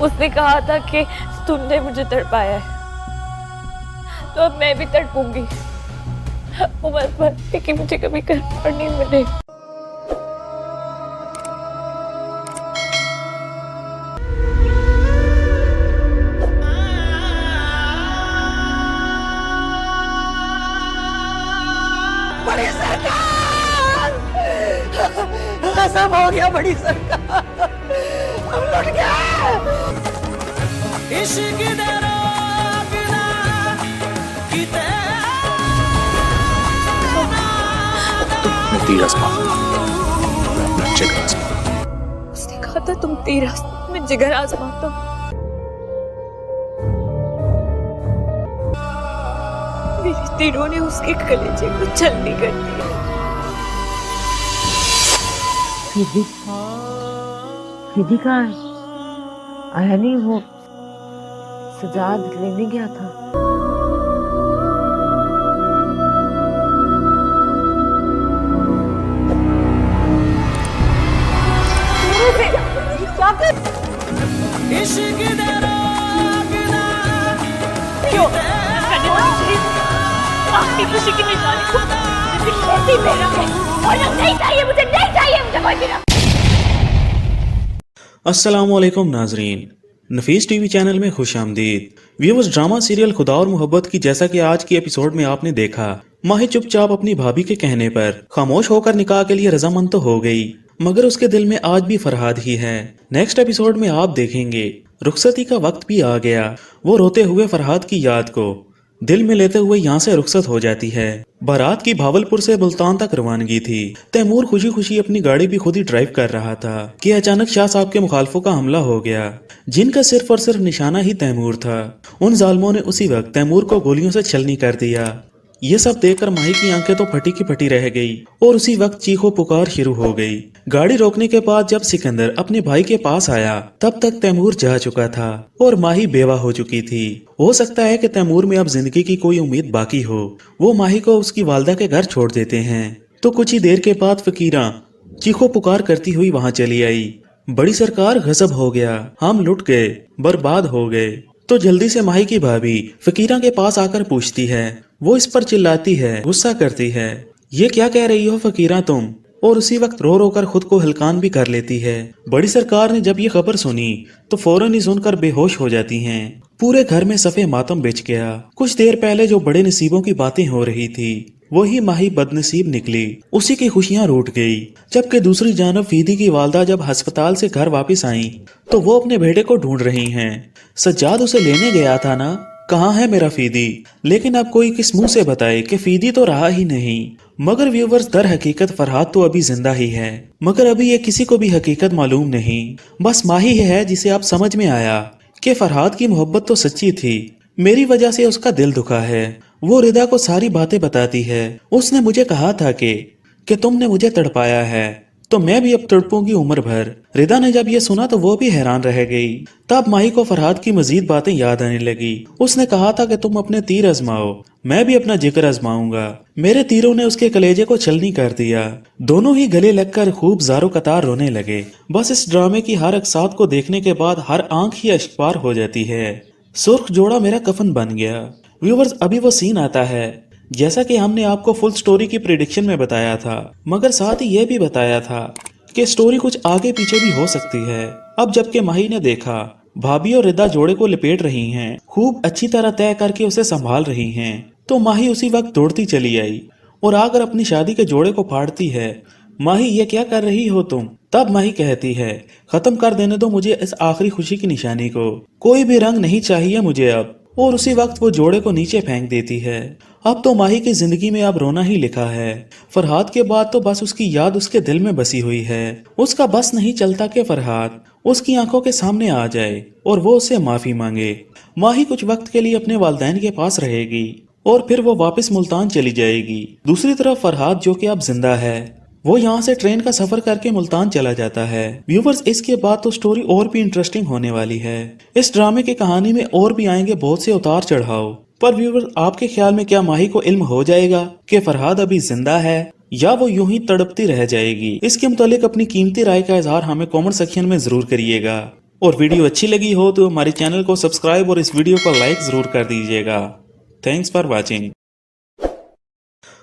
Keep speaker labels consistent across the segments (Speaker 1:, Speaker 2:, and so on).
Speaker 1: उसने कहा था कि तुमने मुझे तड़पाया है तो अब मैं भी तड़पूंगी। उम्र भर है कि मुझे कभी घर पर नहीं मिले।
Speaker 2: बड़ी सरकार, सब हो गया बड़ी सरकार, हम लुट गए। इश्क
Speaker 3: तीर आसमान मैं अपना जिगर आजमाऊं।
Speaker 1: उसने कहा था तुम तीर आसमान में जिगर आजमाता हो। मेरे तीरों ने उसके कलेजे को छलनी कर दिया।
Speaker 4: फीदी कहाँ है? आया नहीं? वो सजाद लेने गया था।
Speaker 1: क्यों? आपकी खुशी की निशानी को खेती में रखे और नहीं चाहिए मुझे, नहीं चाहिए मुझे कोई भी।
Speaker 5: अस्सलामुअलैकुम नाजरीन, नफीस टीवी चैनल में खुश आमदीद। व्यूअर्स, ड्रामा सीरियल खुदा और मोहब्बत की जैसा कि आज की एपिसोड में आपने देखा, माही चुपचाप अपनी भाभी के कहने पर खामोश होकर निकाह के लिए रजामंद तो हो गई, मगर उसके दिल में आज भी फरहाद ही है। नेक्स्ट एपिसोड में आप देखेंगे रुखसती का वक्त भी आ गया। वो रोते हुए फरहाद की याद को दिल में लेते हुए यहाँ से रुखसत हो जाती है। बारात की भावलपुर से मुल्तान तक रवानगी थी। तैमूर खुशी खुशी अपनी गाड़ी भी खुद ही ड्राइव कर रहा था कि अचानक शाह साहब के मुखालफों का हमला हो गया, जिनका सिर्फ और सिर्फ निशाना ही तैमूर था। उन जालमों ने उसी वक्त तैमूर को गोलियों से छलनी कर दिया। ये सब देखकर माही की आंखें तो फटी की फटी रह गई और उसी वक्त चीखो पुकार शुरू हो गई। गाड़ी रोकने के बाद जब सिकंदर अपने भाई के पास आया तब तक तैमूर जा चुका था और माही बेवा हो चुकी थी। हो सकता है कि तैमूर में अब जिंदगी की कोई उम्मीद बाकी हो। वो माही को उसकी वालदा के घर छोड़ देते हैं तो कुछ ही देर के बाद फकीरा चीखो पुकार करती हुई वहाँ चली आई। बड़ी सरकार, गजब हो गया, हम लुट गए, बर्बाद हो गए। तो जल्दी से माही की भाभी फकीरा के पास आकर पूछती है। वो इस पर चिल्लाती है, गुस्सा करती है, ये क्या कह रही हो फकीरा तुम? और उसी वक्त रो रो कर खुद को हलकान भी कर लेती है। बड़ी सरकार ने जब ये खबर सुनी तो फौरन ही सुनकर बेहोश हो जाती हैं। पूरे घर में सफे मातम बिछ गया। कुछ देर पहले जो बड़े नसीबों की बातें हो रही थी वही माही बदनसीब निकली, उसी की खुशियां रूठ गई। जबकि दूसरी जानब फीदी की वालदा जब अस्पताल से घर वापस आई तो वो अपने बेटे को ढूंढ रही हैं। सज्जाद उसे लेने गया था ना, कहाँ है मेरा फीदी? लेकिन अब कोई किस मुंह से बताए कि फीदी तो रहा ही नहीं। मगर व्यूवर्स, दर हकीकत फरहाद तो अभी जिंदा ही है, मगर अभी ये किसी को भी हकीकत मालूम नहीं। बस माही है जिसे अब समझ में आया कि फरहाद की मोहब्बत तो सच्ची थी, मेरी वजह से उसका दिल दुखा है। वो रिदा को सारी बातें बताती है। उसने मुझे कहा था कि तुमने मुझे तड़पाया है तो मैं भी अब तड़पूंगी उम्र भर। रिदा ने जब ये सुना तो वो भी हैरान रह गई। तब माही को फरहाद की मजीद बातें याद आने लगी। उसने कहा था कि तुम अपने तीर आजमाओ, मैं भी अपना जिक्र आजमाऊंगा। मेरे तीरों ने उसके कलेजे को छलनी कर दिया। दोनों ही गले लगकर खूब ज़ारो कतार रोने लगे। बस इस ड्रामे की हर अक्सात को देखने के बाद हर आंख ही अश्कबार हो जाती है। सुर्ख जोड़ा मेरा कफन बन गया। व्यूवर्स, अभी वो सीन आता है जैसा कि हमने आपको फुल स्टोरी की प्रेडिक्शन में बताया था, मगर साथ ही ये भी बताया था कि स्टोरी कुछ आगे पीछे भी हो सकती है। अब जबकि माही ने देखा भाभी और रिदा जोड़े को लपेट रही हैं, खूब अच्छी तरह तय करके उसे संभाल रही हैं, तो माही उसी वक्त दौड़ती चली आई और आकर अपनी शादी के जोड़े को फाड़ती है। माही, ये क्या कर रही हो तुम? तब माही कहती है, खत्म कर देने दो मुझे इस आखिरी खुशी की निशानी को, कोई भी रंग नहीं चाहिए मुझे अब। और उसी वक्त वो जोड़े को नीचे फेंक देती है। अब तो माही की जिंदगी में अब रोना ही लिखा है। फरहाद के बाद तो बस उसकी याद उसके दिल में बसी हुई है। उसका बस नहीं चलता कि फरहाद उसकी आंखों के सामने आ जाए और वो उससे माफी मांगे। माही कुछ वक्त के लिए अपने वालिदैन के पास रहेगी और फिर वो वापस मुल्तान चली जाएगी। दूसरी तरफ फरहाद जो कि अब जिंदा है, वो यहाँ से ट्रेन का सफर करके मुल्तान चला जाता है। व्यूवर्स, इसके बाद तो स्टोरी और भी इंटरेस्टिंग होने वाली है। इस ड्रामे की कहानी में और भी आएंगे बहुत से उतार चढ़ाव। पर व्यूवर्स, आपके ख्याल में क्या माही को इल्म हो जाएगा कि फरहाद अभी जिंदा है या वो यूं ही तड़पती रह जाएगी? इसके मुतालिक अपनी कीमती राय का इजहार हमें कमेंट सेक्शन में जरूर करिएगा। और वीडियो अच्छी लगी हो तो हमारे चैनल को सब्सक्राइब और इस वीडियो को लाइक ज़रूर कर दीजिएगा। Thanks for watching.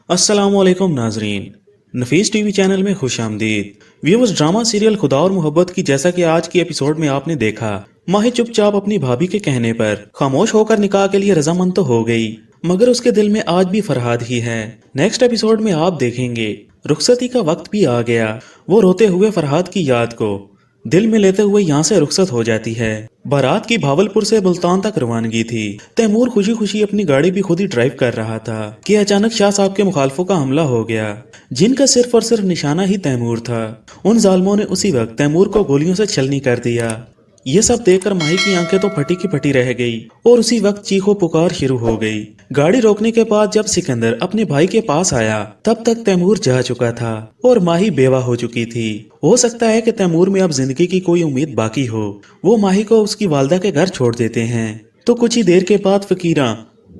Speaker 5: अस्सलामुअलैकुम नाजरीन, नफीस टीवी चैनल में खुश आमदीद। व्यूअर्स, ड्रामा सीरियल खुदा और मोहब्बत की जैसा कि आज की एपिसोड में आपने देखा, माही चुपचाप अपनी भाभी के कहने पर खामोश होकर निकाह के लिए रजामंद तो हो गई, मगर उसके दिल में आज भी फरहाद ही है। नेक्स्ट एपिसोड में आप देखेंगे रुखसती का वक्त भी आ गया। वो रोते हुए फरहाद की याद को दिल में लेते हुए यहाँ से रुखसत हो जाती है। बारात की भावलपुर से मुल्तान तक रवानगी थी। तैमूर खुशी खुशी अपनी गाड़ी भी खुद ही ड्राइव कर रहा था कि अचानक शाह साहब के मुखालफों का हमला हो गया, जिनका सिर्फ और सिर्फ निशाना ही तैमूर था। उन जालमों ने उसी वक्त तैमूर को गोलियों से छलनी कर दिया। ये सब देखकर माही की आंखें तो फटी की फटी रह गई और उसी वक्त चीखो पुकार शुरू हो गई। गाड़ी रोकने के बाद जब सिकंदर अपने भाई के पास आया तब तक तैमूर जा चुका था और माही बेवा हो चुकी थी। हो सकता है कि तैमूर में अब जिंदगी की कोई उम्मीद बाकी हो। वो माही को उसकी वालदा के घर छोड़ देते हैं तो कुछ ही देर के बाद फकीरा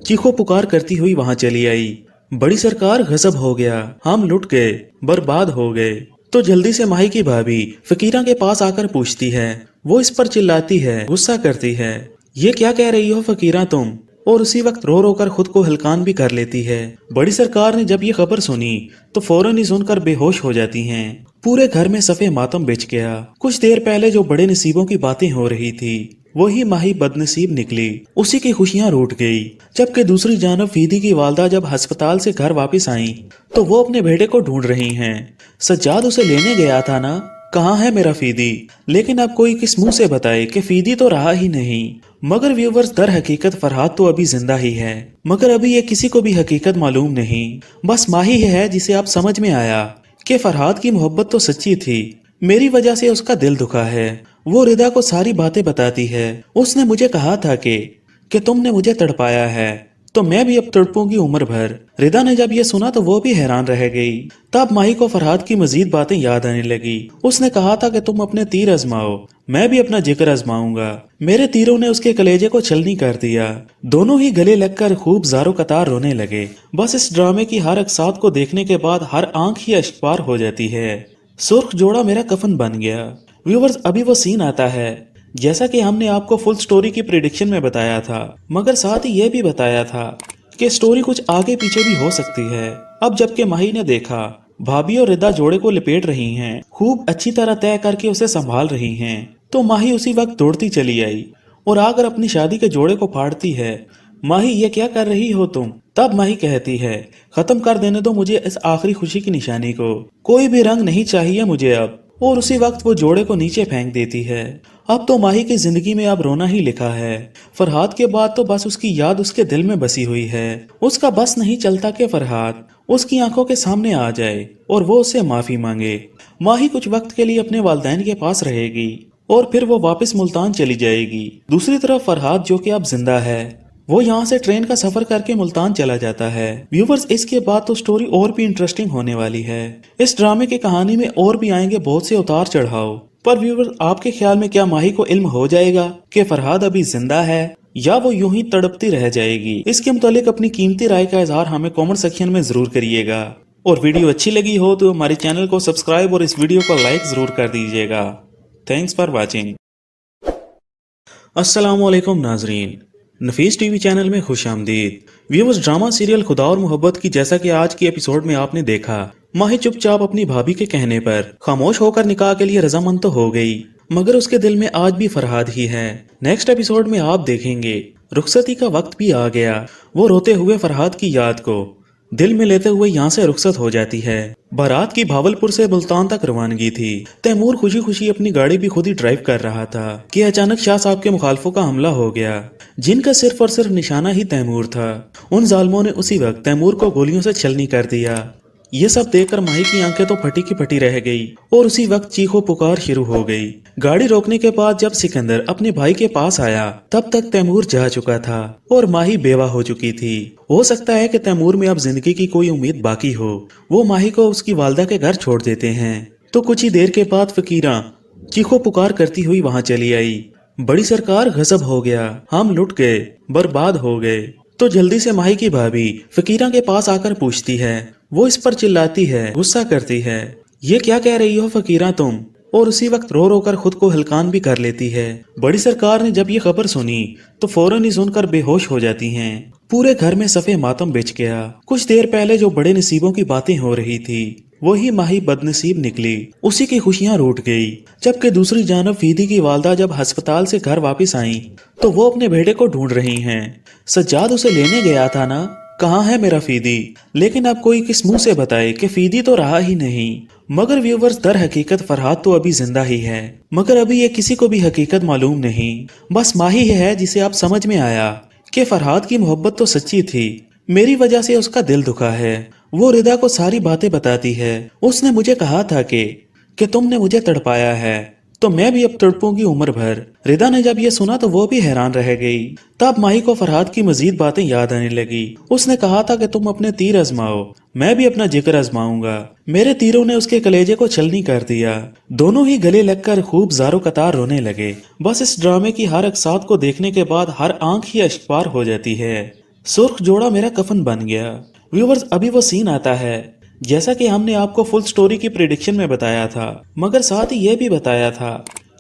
Speaker 5: चीखो पुकार करती हुई वहां चली आई। बड़ी सरकार, गजब हो गया, हम लुट गए, बर्बाद हो गए। तो जल्दी से माही की भाभी फकीरा के पास आकर पूछती है। वो इस पर चिल्लाती है, गुस्सा करती है, ये क्या कह रही हो फकीरा तुम, और उसी वक्त रो रो कर खुद को हलकान भी कर लेती है। बड़ी सरकार ने जब ये खबर सुनी तो फौरन ही सुनकर बेहोश हो जाती हैं। पूरे घर में सफे मातम बिछ गया। कुछ देर पहले जो बड़े नसीबों की बातें हो रही थी वही माही बदनसीब निकली, उसी की खुशियां रूठ गई। जबकि दूसरी जानब फीदी की वालदा जब अस्पताल से घर वापस आई तो वो अपने बेटे को ढूंढ रही हैं। सज्जाद उसे लेने गया था ना, कहाँ है मेरा फीदी? लेकिन अब कोई किस मुंह से बताए कि फीदी तो रहा ही नहीं। मगर व्यूवर्स, दर हकीकत फरहाद तो अभी जिंदा ही है, मगर अभी ये किसी को भी हकीकत मालूम नहीं। बस माही है जिसे अब समझ में आया कि फरहाद की मोहब्बत तो सच्ची थी, मेरी वजह से उसका दिल दुखा है। वो रिदा को सारी बातें बताती है। उसने मुझे कहा था कि तुमने मुझे तड़पाया है तो मैं भी अब तड़पूंगी उम्र भर। रिदा ने जब ये सुना तो वो भी हैरान रह गई। तब माही को फरहाद की मजीद बातें याद आने लगी। उसने कहा था कि तुम अपने तीर आजमाओ, मैं भी अपना जिक्र आजमाऊंगा। मेरे तीरों ने उसके कलेजे को छलनी कर दिया। दोनों ही गले लगकर खूब ज़ारो कतार रोने लगे। बस इस ड्रामे की हर अक्सात को देखने के बाद हर आंख ही अश्कबार हो जाती है। सुर्ख जोड़ा मेरा कफन बन गया। व्यूवर्स, अभी वो सीन आता है जैसा कि हमने आपको फुल स्टोरी की प्रेडिक्शन में बताया था, मगर साथ ही यह भी बताया था कि स्टोरी कुछ आगे पीछे भी हो सकती है। अब जबकि माही ने देखा भाभी और रिदा जोड़े को लिपेट रही हैं, खूब अच्छी तरह तय करके उसे संभाल रही हैं, तो माही उसी वक्त दौड़ती चली आई और आकर अपनी शादी के जोड़े को फाड़ती है। माही, ये क्या कर रही हो तुम? तब माही कहती है, खत्म कर देने दो मुझे इस आखिरी खुशी की निशानी को, कोई भी रंग नहीं चाहिए मुझे अब। और उसी वक्त वो जोड़े को नीचे फेंक देती है। अब तो माही की जिंदगी में अब रोना ही लिखा है। फरहाद के बाद तो बस उसकी याद उसके दिल में बसी हुई है। उसका बस नहीं चलता कि फरहाद उसकी आंखों के सामने आ जाए और वो उससे माफी मांगे। माही कुछ वक्त के लिए अपने वालिदैन के पास रहेगी और फिर वो वापस मुल्तान चली जाएगी। दूसरी तरफ फरहाद, जो कि अब जिंदा है, वो यहाँ से ट्रेन का सफर करके मुल्तान चला जाता है। व्यूवर्स, इसके बाद तो स्टोरी और भी इंटरेस्टिंग होने वाली है। इस ड्रामे की कहानी में और भी आएंगे बहुत से उतार चढ़ाव। पर व्यूवर्स, आपके ख्याल में क्या माही को इल्म हो जाएगा कि फरहाद अभी जिंदा है या वो यूं ही तड़पती रह जाएगी? इसके मुतालिक अपनी कीमती राय का इजहार हमें कमेंट सेक्शन में जरूर करिएगा। और वीडियो अच्छी लगी हो तो हमारे चैनल को सब्सक्राइब और इस वीडियो को लाइक जरूर कर दीजिएगा। Thanks for watching. अस्सलामुअलैकुम नाजरीन, नफीस टीवी चैनल में खुश आमदीद। व्यूअर्स, ड्रामा सीरियल खुदा और मोहब्बत की जैसा कि आज की एपिसोड में आपने देखा, माही चुपचाप अपनी भाभी के कहने पर खामोश होकर निकाह के लिए रजामंद तो हो गई, मगर उसके दिल में आज भी फरहाद ही है। नेक्स्ट एपिसोड में आप देखेंगे रुखसती का वक्त भी आ गया। वो रोते हुए फरहाद की याद को दिल में लेते हुए यहाँ से रुखसत हो जाती है। बारात की भावलपुर से मुल्तान तक रवानगी थी। तैमूर खुशी खुशी अपनी गाड़ी भी खुद ही ड्राइव कर रहा था कि अचानक शाह साहब के मुखालफों का हमला हो गया, जिनका सिर्फ और सिर्फ निशाना ही तैमूर था। उन जालमों ने उसी वक्त तैमूर को गोलियों से छलनी कर दिया। ये सब देखकर माही की आंखें तो फटी की फटी रह गई और उसी वक्त चीखो पुकार शुरू हो गई। गाड़ी रोकने के बाद जब सिकंदर अपने भाई के पास आया तब तक तैमूर जा चुका था और माही बेवा हो चुकी थी। हो सकता है कि तैमूर में अब जिंदगी की कोई उम्मीद बाकी हो। वो माही को उसकी वालदा के घर छोड़ देते हैं तो कुछ ही देर के बाद फकीरा चीखो पुकार करती हुई वहां चली आई। बड़ी सरकार, गजब हो गया, हम लुट गए, बर्बाद हो गए। तो जल्दी से माही की भाभी फकीरा के पास आकर पूछती है। वो इस पर चिल्लाती है, गुस्सा करती है, ये क्या कह रही हो फकीरा तुम, और उसी वक्त रो रो कर खुद को हलकान भी कर लेती है। बड़ी सरकार ने जब ये खबर सुनी तो फौरन ही सुनकर बेहोश हो जाती हैं। पूरे घर में सफे मातम बिछ गया। कुछ देर पहले जो बड़े नसीबों की बातें हो रही थी वही माही बदनसीब निकली, उसी की खुशियां रूठ गई। जबकि दूसरी जानब फीदी की वालदा जब अस्पताल से घर वापस आई तो वो अपने बेटे को ढूंढ रही हैं। सज्जाद उसे लेने गया था ना, कहाँ है मेरा फीदी? लेकिन अब कोई किस मुंह से बताए कि फीदी तो रहा ही नहीं। मगर व्यूवर्स, दर हकीकत फरहाद तो अभी जिंदा ही है, मगर अभी ये किसी को भी हकीकत मालूम नहीं। बस माही है जिसे अब समझ में आया कि फरहाद की मोहब्बत तो सच्ची थी, मेरी वजह से उसका दिल दुखा है। वो रिदा को सारी बातें बताती है। उसने मुझे कहा था कि तुमने मुझे तड़पाया है तो मैं भी अब तड़पूंगी उम्र भर। रिदा ने जब ये सुना तो वो भी हैरान रह गई। तब माही को फरहाद की मजीद बातें याद आने लगी। उसने कहा था कि तुम अपने तीर आजमाओ, मैं भी अपना जिक्र आजमाऊंगा। मेरे तीरों ने उसके कलेजे को छलनी कर दिया। दोनों ही गले लगकर खूब ज़ारो कतार रोने लगे। बस इस ड्रामे की हर अक्सात को देखने के बाद हर आंख ही अश्कबार हो जाती है। सुर्ख जोड़ा मेरा कफन बन गया। व्यूवर्स, अभी वो सीन आता है जैसा कि हमने आपको फुल स्टोरी की प्रेडिक्शन में बताया था, मगर साथ ही ये भी बताया था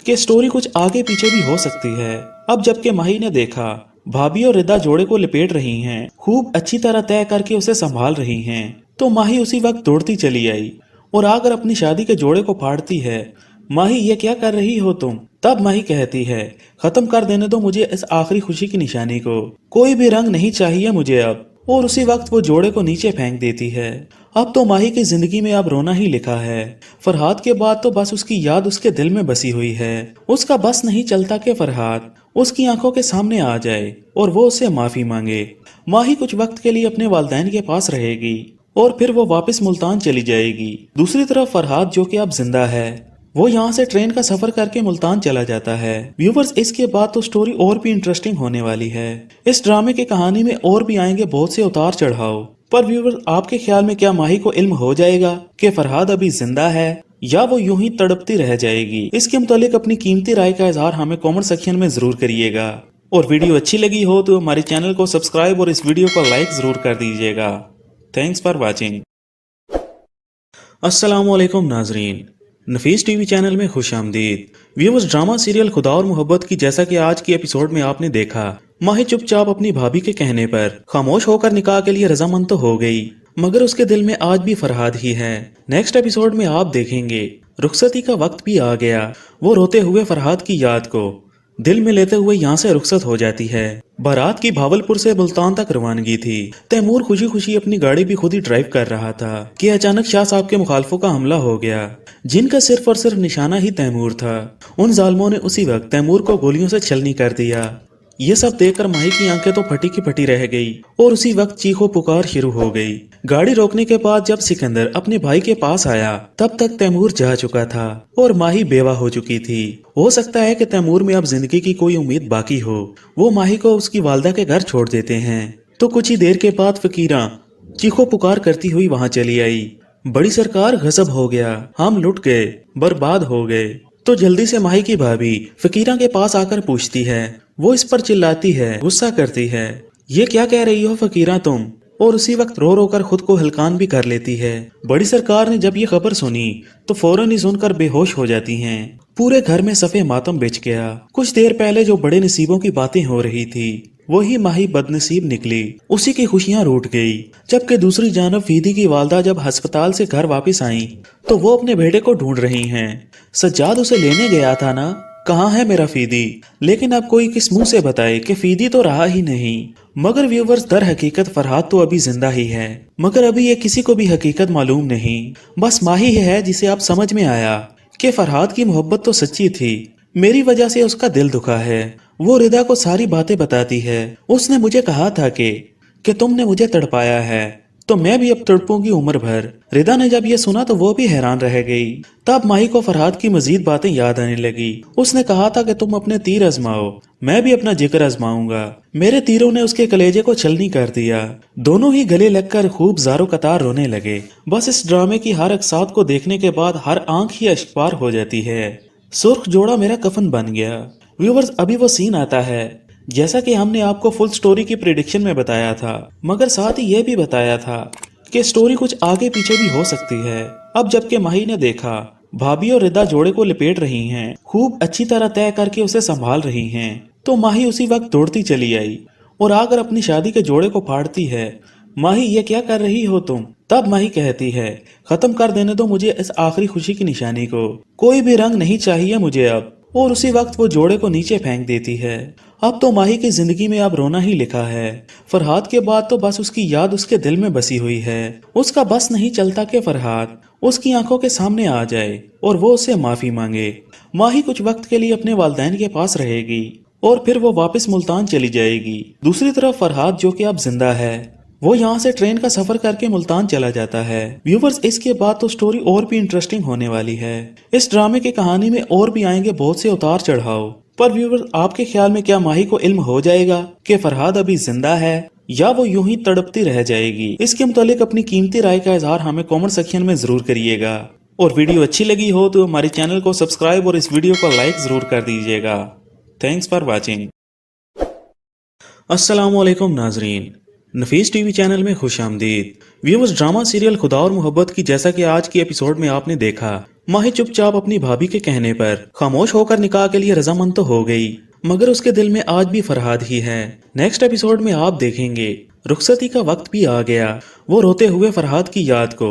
Speaker 5: कि स्टोरी कुछ आगे पीछे भी हो सकती है। अब जबकि माही ने देखा भाभी और रिदा जोड़े को लपेट रही हैं, खूब अच्छी तरह तय करके उसे संभाल रही हैं, तो माही उसी वक्त दौड़ती चली आई और आकर अपनी शादी के जोड़े को फाड़ती है। माही, ये क्या कर रही हो तुम? तब माही कहती है, खत्म कर देने दो मुझे इस आखिरी खुशी की निशानी को, कोई भी रंग नहीं चाहिए मुझे अब। और उसी वक्त वो जोड़े को नीचे फेंक देती है। अब तो माही की जिंदगी में अब रोना ही लिखा है। फरहाद के बाद तो बस उसकी याद उसके दिल में बसी हुई है। उसका बस नहीं चलता कि फरहाद उसकी आंखों के सामने आ जाए और वो उससे माफी मांगे। माही कुछ वक्त के लिए अपने वालिदैन के पास रहेगी और फिर वो वापस मुल्तान चली जाएगी। दूसरी तरफ फरहाद जो कि अब जिंदा है, वो यहाँ से ट्रेन का सफर करके मुल्तान चला जाता है। व्यूवर्स, इसके बाद तो स्टोरी और भी इंटरेस्टिंग होने वाली है। इस ड्रामे की कहानी में और भी आएंगे बहुत से उतार चढ़ाव। पर व्यूवर्स, आपके ख्याल में क्या माही को इल्म हो जाएगा कि फरहाद अभी जिंदा है या वो यूं ही तड़पती रह जाएगी? इसके मुतालिक अपनी कीमती राय का इजहार हमें कमेंट सेक्शन में जरूर करिएगा। और वीडियो अच्छी लगी हो तो हमारे चैनल को सब्सक्राइब और इस वीडियो को लाइक जरूर कर दीजिएगा। Thanks for watching. अस्सलामु अलैकुम नाजरीन, नफीस टीवी चैनल में खुश आमदीद। व्यूअर्स, ड्रामा सीरियल खुदा और मोहब्बत की जैसा कि आज की एपिसोड में आपने देखा, माही चुपचाप अपनी भाभी के कहने पर खामोश होकर निकाह के लिए रजामंद तो हो गई, मगर उसके दिल में आज भी फरहाद ही है। नेक्स्ट एपिसोड में आप देखेंगे रुखसती का वक्त भी आ गया। वो रोते हुए फरहाद की याद को दिल में लेते हुए यहाँ से रुखसत हो जाती है। बारात की भावलपुर से मुल्तान तक रवानगी थी। तैमूर खुशी खुशी अपनी गाड़ी भी खुद ही ड्राइव कर रहा था कि अचानक शाह साहब के मुखालफों का हमला हो गया, जिनका सिर्फ और सिर्फ निशाना ही तैमूर था। उन जालमों ने उसी वक्त तैमूर को गोलियों से छलनी कर दिया। ये सब देखकर माही की आंखें तो फटी की फटी रह गई और उसी वक्त चीखो पुकार शुरू हो गई। गाड़ी रोकने के बाद जब सिकंदर अपने भाई के पास आया तब तक तैमूर जा चुका था और माही बेवा हो चुकी थी। हो सकता है कि तैमूर में अब जिंदगी की कोई उम्मीद बाकी हो। वो माही को उसकी वालदा के घर छोड़ देते हैं तो कुछ ही देर के बाद फकीरा चीखो पुकार करती हुई वहाँ चली आई। बड़ी सरकार, गजब हो गया, हम लुट गए, बर्बाद हो गए। तो जल्दी से माही की भाभी फकीरा के पास आकर पूछती है। वो इस पर चिल्लाती है, गुस्सा करती है, ये क्या कह रही हो फकीरा तुम? और उसी वक्त रो रो कर खुद को हलकान भी कर लेती है। बड़ी सरकार ने जब ये खबर सुनी तो फौरन ही सुनकर बेहोश हो जाती हैं। पूरे घर में सफे मातम बिछ गया। कुछ देर पहले जो बड़े नसीबों की बातें हो रही थी वही माही बदनसीब निकली, उसी की खुशियां रूठ गई। जबकि दूसरी जानब फीदी की वालदा जब अस्पताल से घर वापस आई तो वो अपने बेटे को ढूंढ रही हैं। सज्जाद उसे लेने गया था ना, कहाँ है मेरा फीदी? लेकिन अब कोई किस मुंह से बताए कि फीदी तो रहा ही नहीं। मगर व्यूवर्स, दर हकीकत फरहाद तो अभी जिंदा ही है, मगर अभी ये किसी को भी हकीकत मालूम नहीं। बस माही है जिसे अब समझ में आया कि फरहाद की मोहब्बत तो सच्ची थी, मेरी वजह से उसका दिल दुखा है। वो रिदा को सारी बातें बताती है। उसने मुझे कहा था कि तुमने मुझे तड़पाया है तो मैं भी अब तड़पूंगी उम्र भर। रिदा ने जब ये सुना तो वो भी हैरान रह गई। तब माही को फरहाद की मजीद बातें याद आने लगी। उसने कहा था कि तुम अपने तीर आजमाओ, मैं भी अपना जिक्र आजमाऊंगा। मेरे तीरों ने उसके कलेजे को छलनी कर दिया। दोनों ही गले लगकर खूब ज़ारो कतार रोने लगे। बस इस ड्रामे की हर अक्सात को देखने के बाद हर आंख ही अश्कबार हो जाती है। सुर्ख जोड़ा मेरा कफन बन गया। व्यूवर्स, अभी वो सीन आता है जैसा कि हमने आपको फुल स्टोरी की प्रेडिक्शन में बताया था, मगर साथ ही ये भी बताया था कि स्टोरी कुछ आगे पीछे भी हो सकती है। अब जबकि माही ने देखा भाभी और रिदा जोड़े को लिपेट रही हैं, खूब अच्छी तरह तय करके उसे संभाल रही हैं। तो माही उसी वक्त दौड़ती चली आई और आकर अपनी शादी के जोड़े को फाड़ती है। माही, ये क्या कर रही हो तुम? तब माही कहती है, खत्म कर देने दो मुझे इस आखिरी खुशी की निशानी को, कोई भी रंग नहीं चाहिए मुझे अब। और उसी वक्त वो जोड़े को नीचे फेंक देती है। अब तो माही की जिंदगी में अब रोना ही लिखा है। फरहाद के बाद तो बस उसकी याद उसके दिल में बसी हुई है। उसका बस नहीं चलता कि फरहाद उसकी आंखों के सामने आ जाए और वो उससे माफी मांगे। माही कुछ वक्त के लिए अपने वालिदैन के पास रहेगी और फिर वो वापस मुल्तान चली जाएगी। दूसरी तरफ फरहाद, जो कि अब जिंदा है, वो यहाँ से ट्रेन का सफर करके मुल्तान चला जाता है। व्यूवर्स, इसके बाद तो स्टोरी और भी इंटरेस्टिंग होने वाली है। इस ड्रामे की कहानी में और भी आएंगे बहुत से उतार चढ़ाव। पर व्यूवर्स, आपके ख्याल में क्या माही को इल्म हो जाएगा कि फरहाद अभी जिंदा है या वो यूं ही तड़पती रह जाएगी? इसके मुतालिक अपनी कीमती राय का इजहार हमें कमेंट सेक्शन में जरूर करिएगा। और वीडियो अच्छी लगी हो तो हमारे चैनल को सब्सक्राइब और इस वीडियो को लाइक जरूर कर दीजिएगा। Thanks for watching. अस्सलामुअलैकुम नाजरीन, नफीस टीवी चैनल में खुश आमदीद। व्यूअर्स, ड्रामा सीरियल खुदा और मोहब्बत की जैसा कि आज की एपिसोड में आपने देखा, माही चुपचाप अपनी भाभी के कहने पर खामोश होकर निकाह के लिए रजामंद तो हो गई, मगर उसके दिल में आज भी फरहाद ही है। नेक्स्ट एपिसोड में आप देखेंगे रुखसती का वक्त भी आ गया। वो रोते हुए फरहाद की याद को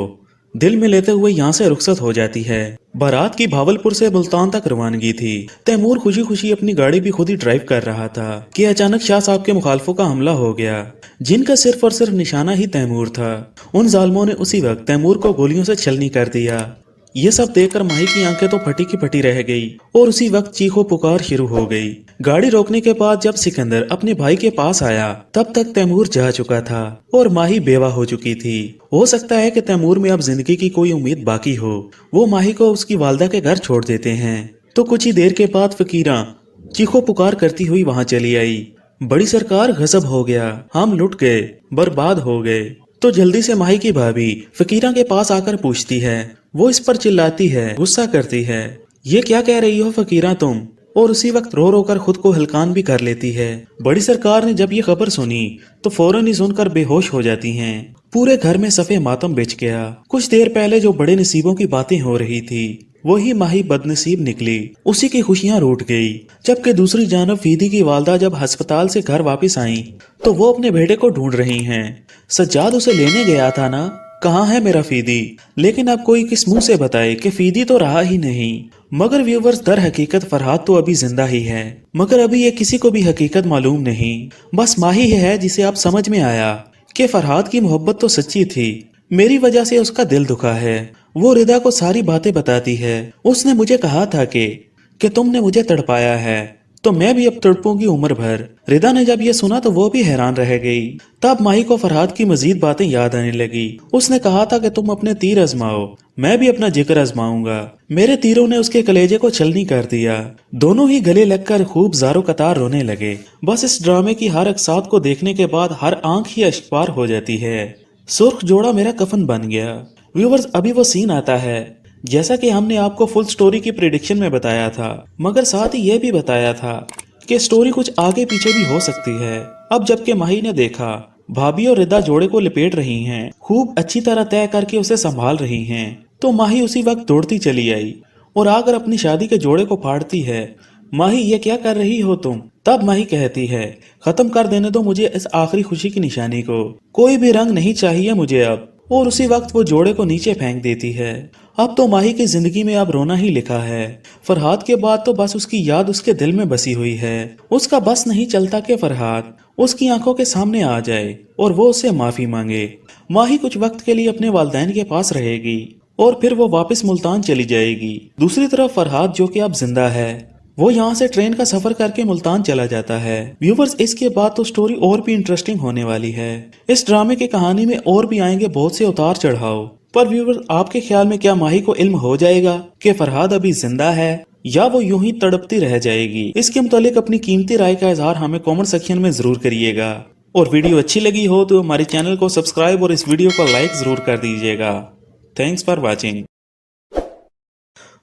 Speaker 5: दिल में लेते हुए यहाँ से रुखसत हो जाती है। बारात की भावलपुर से मुल्तान तक रवानगी थी। तैमूर खुशी खुशी अपनी गाड़ी भी खुद ही ड्राइव कर रहा था कि अचानक शाह साहब के मुखालफों का हमला हो गया, जिनका सिर्फ और सिर्फ निशाना ही तैमूर था। उन जालमों ने उसी वक्त तैमूर को गोलियों से छलनी कर दिया। ये सब देखकर माही की आंखें तो फटी की फटी रह गई और उसी वक्त चीखो पुकार शुरू हो गई। गाड़ी रोकने के बाद जब सिकंदर अपने भाई के पास आया, तब तक तैमूर जा चुका था और माही बेवा हो चुकी थी। हो सकता है कि तैमूर में अब जिंदगी की कोई उम्मीद बाकी हो। वो माही को उसकी वालदा के घर छोड़ देते हैं। तो कुछ ही देर के बाद फकीरा चीखो पुकार करती हुई वहां चली आई। बड़ी सरकार, गजब हो गया, हम लुट गए, बर्बाद हो गए। तो जल्दी से माही की भाभी फकीरा के पास आकर पूछती है। वो इस पर चिल्लाती है, गुस्सा करती है, ये क्या कह रही हो फकीरा तुम? और उसी वक्त रो रो कर खुद को हलकान भी कर लेती है। बड़ी सरकार ने जब ये खबर सुनी तो फौरन ही सुनकर बेहोश हो जाती हैं। पूरे घर में सफे मातम बिछ गया। कुछ देर पहले जो बड़े नसीबों की बातें हो रही थी, वही माही बदनसीब निकली। उसी की खुशियां रूठ गई। जबकि दूसरी जानब फीदी की वालदा जब अस्पताल से घर वापस आई तो वो अपने बेटे को ढूंढ रही हैं। सज्जाद उसे लेने गया था ना, कहाँ है मेरा फीदी? लेकिन अब कोई किस मुंह से बताए कि फीदी तो रहा ही नहीं। मगर व्यूवर्स, दर हकीकत फरहाद तो अभी जिंदा ही है, मगर अभी ये किसी को भी हकीकत मालूम नहीं। बस माही है जिसे अब समझ में आया कि फरहाद की मोहब्बत तो सच्ची थी। मेरी वजह से उसका दिल दुखा है। वो रिदा को सारी बातें बताती है। उसने मुझे कहा था कि तुमने मुझे तड़पाया है, तो मैं भी अब तड़पूंगी उम्र भर। रिदा ने जब ये सुना तो वो भी हैरान रह गई। तब माही को फरहाद की मजीद बातें याद आने लगी। उसने कहा था कि तुम अपने तीर आजमाओ, मैं भी अपना जिक्र आजमाऊंगा। मेरे तीरों ने उसके कलेजे को छलनी कर दिया। दोनों ही गले लगकर खूब ज़ारो कतार रोने लगे। बस इस ड्रामे की हर अक्सात को देखने के बाद हर आंख ही अश्कबार हो जाती है। सुर्ख जोड़ा मेरा कफन बन गया। व्यूवर्स, अभी वो सीन आता है जैसा कि हमने आपको फुल स्टोरी की प्रेडिक्शन में बताया था, मगर साथ ही यह भी बताया था कि स्टोरी कुछ आगे पीछे भी हो सकती है। अब जबकि माही ने देखा भाभी और रिदा जोड़े को लिपेट रही हैं, खूब अच्छी तरह तय करके उसे संभाल रही हैं, तो माही उसी वक्त दौड़ती चली आई और आकर अपनी शादी के जोड़े को फाड़ती है। माही, ये क्या कर रही हो तुम? तब माही कहती है, खत्म कर देने दो मुझे इस आखिरी खुशी की निशानी को, कोई भी रंग नहीं चाहिए मुझे अब। और उसी वक्त वो जोड़े को नीचे फेंक देती है। अब तो माही की जिंदगी में अब रोना ही लिखा है। फरहाद के बाद तो बस उसकी याद उसके दिल में बसी हुई है। उसका बस नहीं चलता कि फरहाद उसकी आंखों के सामने आ जाए और वो उससे माफी मांगे। माही कुछ वक्त के लिए अपने वालिदैन के पास रहेगी और फिर वो वापस मुल्तान चली जाएगी। दूसरी तरफ फरहाद, जो कि अब जिंदा है, वो यहाँ से ट्रेन का सफर करके मुल्तान चला जाता है। व्यूवर्स, इसके बाद तो स्टोरी और भी इंटरेस्टिंग होने वाली है। इस ड्रामे की कहानी में और भी आएंगे बहुत से उतार चढ़ाव। पर व्यूवर्स, आपके ख्याल में क्या माही को इल्म हो जाएगा कि फरहाद अभी जिंदा है या वो यूं ही तड़पती रह जाएगी? इसके मुतालिक अपनी कीमती राय का इजहार हमें कमेंट सेक्शन में जरूर करिएगा। और वीडियो अच्छी लगी हो तो हमारे चैनल को सब्सक्राइब और इस वीडियो को लाइक जरूर कर दीजिएगा। Thanks for watching.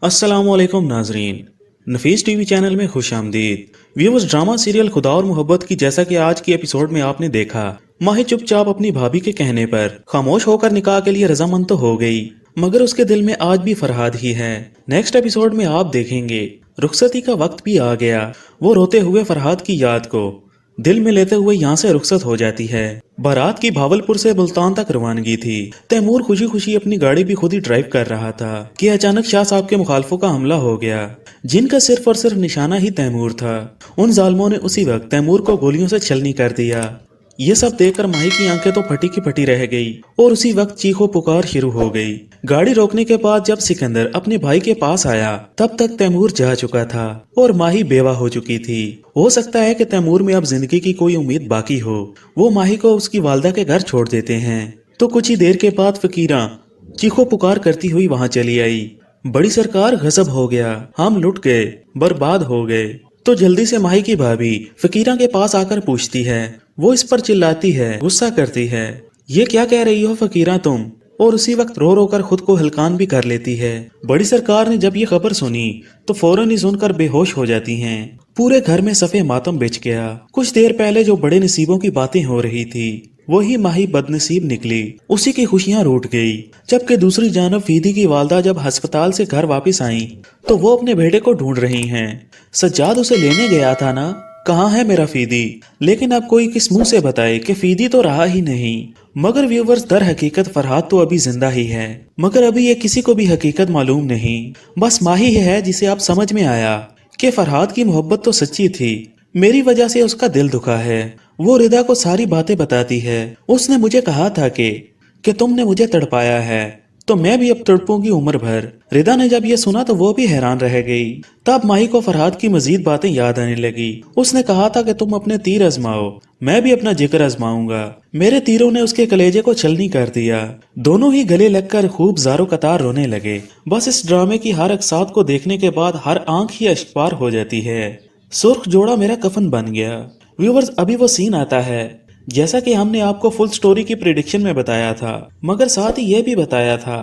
Speaker 5: अस्सलामुअलैकुम नाजरीन, नफीस टीवी चैनल में खुश आमदीद। व्यूअर्स, ड्रामा सीरियल खुदा और मोहब्बत की जैसा कि आज की एपिसोड में आपने देखा, माही चुपचाप अपनी भाभी के कहने पर खामोश होकर निकाह के लिए रजामंद तो हो गई, मगर उसके दिल में आज भी फरहाद ही है। नेक्स्ट एपिसोड में आप देखेंगे रुखसती का वक्त भी आ गया। वो रोते हुए फरहाद की याद को दिल में लेते हुए यहाँ से रुखसत हो जाती है। बारात की भावलपुर से मुल्तान तक रवानगी थी। तैमूर खुशी खुशी अपनी गाड़ी भी खुद ही ड्राइव कर रहा था कि अचानक शाह साहब के मुखालफों का हमला हो गया, जिनका सिर्फ और सिर्फ निशाना ही तैमूर था। उन जालिमों ने उसी वक्त तैमूर को गोलियों से छलनी कर दिया। ये सब देखकर माही की आंखें तो फटी की फटी रह गई और उसी वक्त चीखो पुकार शुरू हो गई। गाड़ी रोकने के बाद जब सिकंदर अपने भाई के पास आया तब तक तैमूर जा चुका था और माही बेवा हो चुकी थी। हो सकता है कि तैमूर में अब जिंदगी की कोई उम्मीद बाकी हो। वो माही को उसकी वालदा के घर छोड़ देते हैं तो कुछ ही देर के बाद फकीरा चीखो पुकार करती हुई वहां चली आई। बड़ी सरकार गजब हो गया, हम लुट गए, बर्बाद हो गए। तो जल्दी से माही की भाभी फकीरा के पास आकर पूछती है। वो इस पर चिल्लाती है, गुस्सा करती है, ये क्या कह रही हो फकीरा तुम, और उसी वक्त रो रो कर खुद को हलकान भी कर लेती है। बड़ी सरकार ने जब ये खबर सुनी तो फौरन ही सुनकर बेहोश हो जाती हैं। पूरे घर में सफे मातम बिछ गया। कुछ देर पहले जो बड़े नसीबों की बातें हो रही थी वही माही बदनसीब निकली, उसी की खुशियां रूठ गई। जबकि दूसरी जानब फीदी की वालदा जब अस्पताल से घर वापस आई तो वो अपने बेटे को ढूंढ रही हैं। सज्जाद उसे लेने गया था ना, कहाँ है मेरा फीदी? लेकिन अब कोई किस मुंह से बताए कि फीदी तो रहा ही नहीं। मगर व्यूवर्स, दर हकीकत फरहाद तो अभी जिंदा ही है, मगर अभी ये किसी को भी हकीकत मालूम नहीं। बस माही है जिसे अब समझ में आया कि फरहाद की मोहब्बत तो सच्ची थी, मेरी वजह से उसका दिल दुखा है। वो रिदा को सारी बातें बताती है। उसने मुझे कहा था कि तुमने मुझे तड़पाया है तो मैं भी अब तड़पूंगी उम्र भर। रिदा ने जब ये सुना तो वो भी हैरान रह गई। तब माही को फरहाद की मजीद बातें याद आने लगी। उसने कहा था कि तुम अपने तीर आजमाओ, मैं भी अपना जिक्र आजमाऊंगा। मेरे तीरों ने उसके कलेजे को छलनी कर दिया। दोनों ही गले लगकर खूब ज़ारो कतार रोने लगे। बस इस ड्रामे की हर अक्सात को देखने के बाद हर आंख ही अश्कबार हो जाती है। सुर्ख जोड़ा मेरा कफन बन गया। व्यूवर्स, अभी वो सीन आता है जैसा कि हमने आपको फुल स्टोरी की प्रेडिक्शन में बताया था, मगर साथ ही यह भी बताया था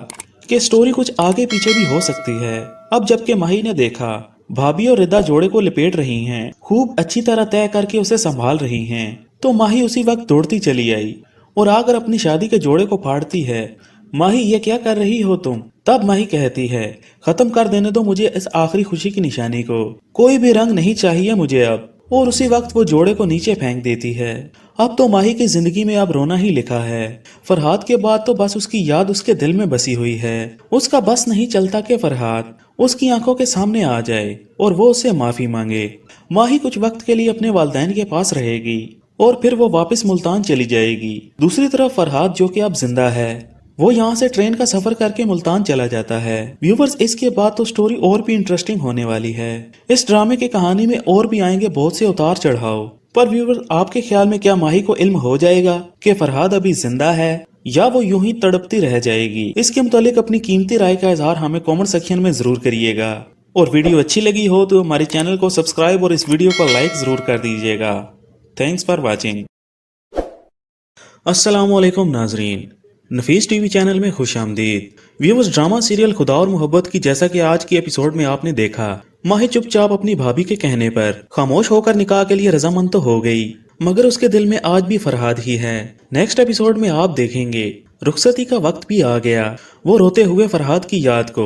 Speaker 5: कि स्टोरी कुछ आगे पीछे भी हो सकती है। अब जबकि माही ने देखा भाभी और रिदा जोड़े को लपेट रही हैं, खूब अच्छी तरह तय करके उसे संभाल रही हैं, तो माही उसी वक्त दौड़ती चली आई और आकर अपनी शादी के जोड़े को फाड़ती है। माही, ये क्या कर रही हो तुम? तब माही कहती है, खत्म कर देने दो मुझे इस आखिरी खुशी की निशानी को, कोई भी रंग नहीं चाहिए मुझे अब। और उसी वक्त वो जोड़े को नीचे फेंक देती है। अब तो माही की जिंदगी में अब रोना ही लिखा है। फरहाद के बाद तो बस उसकी याद उसके दिल में बसी हुई है। उसका बस नहीं चलता कि फरहाद उसकी आंखों के सामने आ जाए और वो उससे माफी मांगे। माही कुछ वक्त के लिए अपने वालिदैन के पास रहेगी और फिर वो वापस मुल्तान चली जाएगी। दूसरी तरफ फरहाद जो कि अब जिंदा है, वो यहाँ से ट्रेन का सफर करके मुल्तान चला जाता है। व्यूवर्स, इसके बाद तो स्टोरी और भी इंटरेस्टिंग होने वाली है। इस ड्रामे की कहानी में और भी आएंगे बहुत से उतार चढ़ाव। पर व्यूवर्स, आपके ख्याल में क्या माही को इल्म हो जाएगा कि फरहाद अभी जिंदा है या वो यूं ही तड़पती रह जाएगी? इसके मुतालिक अपनी कीमती राय का इजहार हमें कमेंट सेक्शन में जरूर करिएगा। और वीडियो अच्छी लगी हो तो हमारे चैनल को सब्सक्राइब और इस वीडियो को लाइक जरूर कर दीजिएगा। Thanks for watching. अस्सलामु अलैकुम नाजरीन, नफीस टीवी चैनल में खुश आमदीद। व्यूअर्स, ड्रामा सीरियल खुदा और मोहब्बत की जैसा कि आज की एपिसोड में आपने देखा, माही चुपचाप अपनी भाभी के कहने पर खामोश होकर निकाह के लिए रजामंद तो हो गई, मगर उसके दिल में आज भी फरहाद ही है। नेक्स्ट एपिसोड में आप देखेंगे रुखसती का वक्त भी आ गया। वो रोते हुए फरहाद की याद को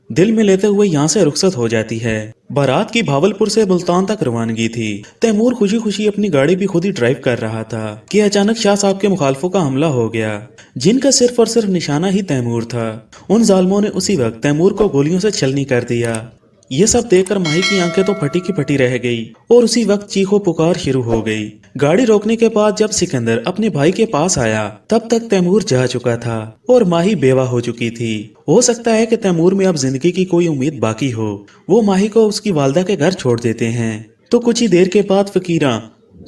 Speaker 5: दिल में लेते हुए यहाँ से रुखसत हो जाती है। बारात की भावलपुर से मुल्तान तक रवानगी थी। तैमूर खुशी खुशी अपनी गाड़ी भी खुद ही ड्राइव कर रहा था कि अचानक शाह साहब के मुखालफों का हमला हो गया, जिनका सिर्फ और सिर्फ निशाना ही तैमूर था। उन जालिमों ने उसी वक्त तैमूर को गोलियों से छलनी कर दिया। ये सब देखकर माही की आंखें तो फटी की फटी रह गई और उसी वक्त चीखो पुकार शुरू हो गई। गाड़ी रोकने के बाद जब सिकंदर अपने भाई के पास आया तब तक तैमूर जा चुका था और माही बेवा हो चुकी थी। हो सकता है कि तैमूर में अब जिंदगी की कोई उम्मीद बाकी हो। वो माही को उसकी वालदा के घर छोड़ देते हैं तो कुछ ही देर के बाद फकीरा